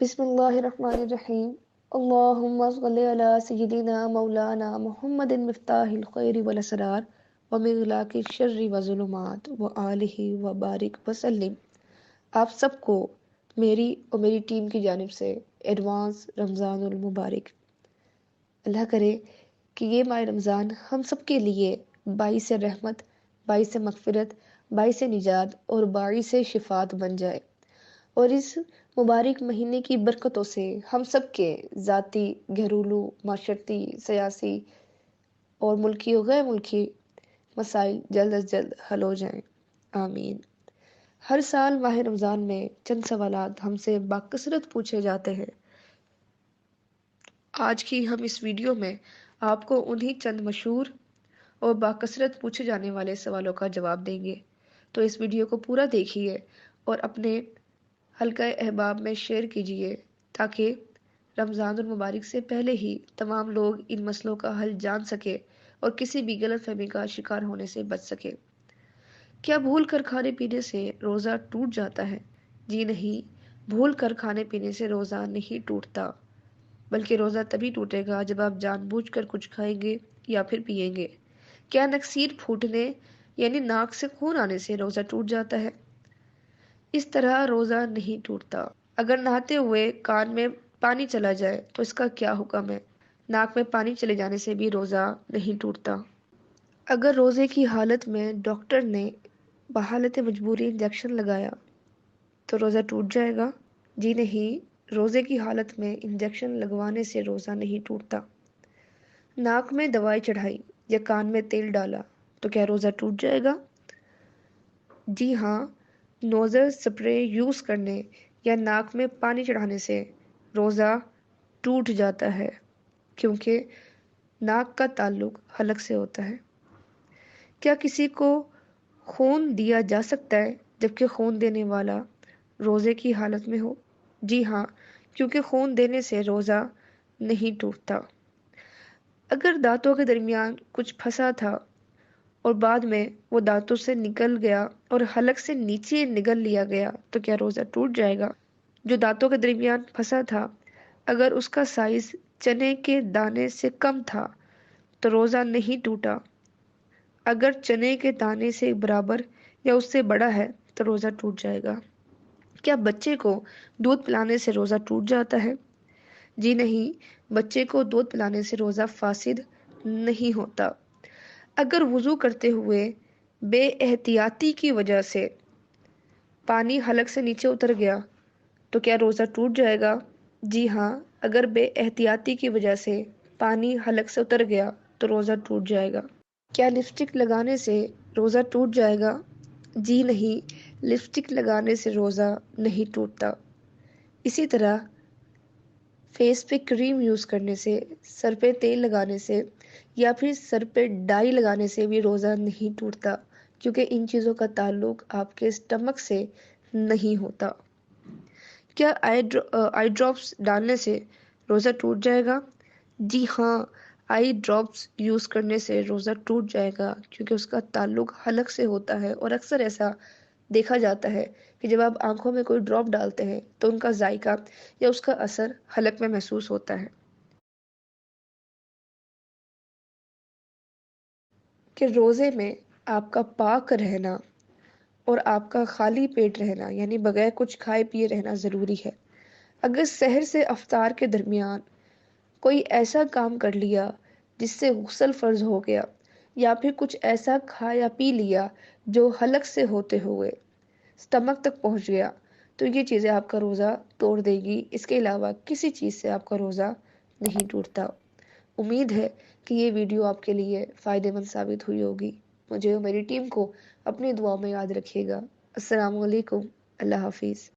بسم اللہ الرحمن الرحیم۔ اللہم صلی علی سیدنا مولانا محمد مفتاح الخیر والاسرار ومغلاق الشر والظلمات وآلہ وبارک وسلم۔ آپ سب کو میری اور میری ٹیم کی جانب سے ایڈوانس رمضان المبارک۔ اللہ کرے کہ یہ ماہ رمضان ہم سب کے لیے باعث رحمت، باعث مغفرت، باعث نجات اور باعث شفاعت بن جائے، اور اس مبارک مہینے کی برکتوں سے ہم سب کے ذاتی، گھریلو، معاشرتی، سیاسی اور ملکی و غیر ملکی مسائل جلد از جلد حل ہو جائیں، آمین۔ ہر سال ماہ رمضان میں چند سوالات ہم سے باکثرت پوچھے جاتے ہیں۔ آج کی ہم اس ویڈیو میں آپ کو انہی چند مشہور اور باکثرت پوچھے جانے والے سوالوں کا جواب دیں گے، تو اس ویڈیو کو پورا دیکھیے اور اپنے حلقہ احباب میں شیئر کیجیے تاکہ رمضان المبارک سے پہلے ہی تمام لوگ ان مسئلوں کا حل جان سکے اور کسی بھی غلط فہمی کا شکار ہونے سے بچ سکے۔ کیا بھول کر کھانے پینے سے روزہ ٹوٹ جاتا ہے؟ جی نہیں، بھول کر کھانے پینے سے روزہ نہیں ٹوٹتا، بلکہ روزہ تبھی ٹوٹے گا جب آپ جان بوجھ کر کچھ کھائیں گے یا پھر پیئیں گے۔ کیا نکسیر پھوٹنے یعنی ناک سے خون آنے سے روزہ ٹوٹ جاتا ہے؟ اس طرح روزہ نہیں ٹوٹتا۔ اگر نہاتے ہوئے کان میں پانی چلا جائے تو اس کا کیا حکم ہے؟ ناک میں پانی چلے جانے سے بھی روزہ نہیں ٹوٹتا۔ اگر روزے کی حالت میں ڈاکٹر نے بحالت مجبوری انجیکشن لگایا تو روزہ ٹوٹ جائے گا؟ جی نہیں، روزے کی حالت میں انجیکشن لگوانے سے روزہ نہیں ٹوٹتا۔ ناک میں دوائی چڑھائی یا کان میں تیل ڈالا تو کیا روزہ ٹوٹ جائے گا؟ جی ہاں، نوزل سپرے یوز کرنے یا ناک میں پانی چڑھانے سے روزہ ٹوٹ جاتا ہے، کیونکہ ناک کا تعلق حلق سے ہوتا ہے۔ کیا کسی کو خون دیا جا سکتا ہے جبکہ خون دینے والا روزے کی حالت میں ہو؟ جی ہاں، کیونکہ خون دینے سے روزہ نہیں ٹوٹتا۔ اگر دانتوں کے درمیان کچھ پھنسا تھا اور بعد میں وہ دانتوں سے نکل گیا اور حلق سے نیچے نگل لیا گیا تو کیا روزہ ٹوٹ جائے گا؟ جو دانتوں کے درمیان پھنسا تھا اگر اس کا سائز چنے کے دانے سے کم تھا تو روزہ نہیں ٹوٹا۔ اگر چنے کے دانے سے برابر یا اس سے بڑا ہے تو روزہ ٹوٹ جائے گا۔ کیا بچے کو دودھ پلانے سے روزہ ٹوٹ جاتا ہے؟ جی نہیں، بچے کو دودھ پلانے سے روزہ فاسد نہیں ہوتا۔ اگر وضو کرتے ہوئے بے احتیاطی کی وجہ سے پانی حلق سے نیچے اتر گیا تو کیا روزہ ٹوٹ جائے گا؟ جی ہاں، اگر بے احتیاطی کی وجہ سے پانی حلق سے اتر گیا تو روزہ ٹوٹ جائے گا۔ کیا لپسٹک لگانے سے روزہ ٹوٹ جائے گا؟ جی نہیں، لپسٹک لگانے سے روزہ نہیں ٹوٹتا۔ اسی طرح فیس پہ کریم یوز کرنے سے، سر پہ تیل لگانے سے یا پھر سر پہ ڈائی لگانے سے بھی روزہ نہیں ٹوٹتا، کیونکہ ان چیزوں کا تعلق آپ کے اسٹمک سے نہیں ہوتا۔ کیا آئی ڈراپس ڈالنے سے روزہ ٹوٹ جائے گا؟ جی ہاں، آئی ڈراپس یوز کرنے سے روزہ ٹوٹ جائے گا، کیونکہ اس کا تعلق حلق سے ہوتا ہے، اور اکثر ایسا دیکھا جاتا ہے کہ جب آپ آنکھوں میں کوئی ڈراپ ڈالتے ہیں تو ان کا ذائقہ یا اس کا اثر حلق میں محسوس ہوتا ہے۔ کہ روزے میں آپ کا پاک رہنا اور آپ کا خالی پیٹ رہنا یعنی بغیر کچھ کھائے پیے رہنا ضروری ہے۔ اگر سحر سے افطار کے درمیان کوئی ایسا کام کر لیا جس سے غسل فرض ہو گیا، یا پھر کچھ ایسا کھا یا پی لیا جو حلق سے ہوتے ہوئے سٹمک تک پہنچ گیا، تو یہ چیزیں آپ کا روزہ توڑ دے گی۔ اس کے علاوہ کسی چیز سے آپ کا روزہ نہیں ٹوٹتا۔ امید ہے کہ یہ ویڈیو آپ کے لیے فائدہ مند ثابت ہوئی ہوگی۔ مجھے اور میری ٹیم کو اپنی دعاؤں میں یاد رکھیے گا۔ السلام علیکم، اللہ حافظ۔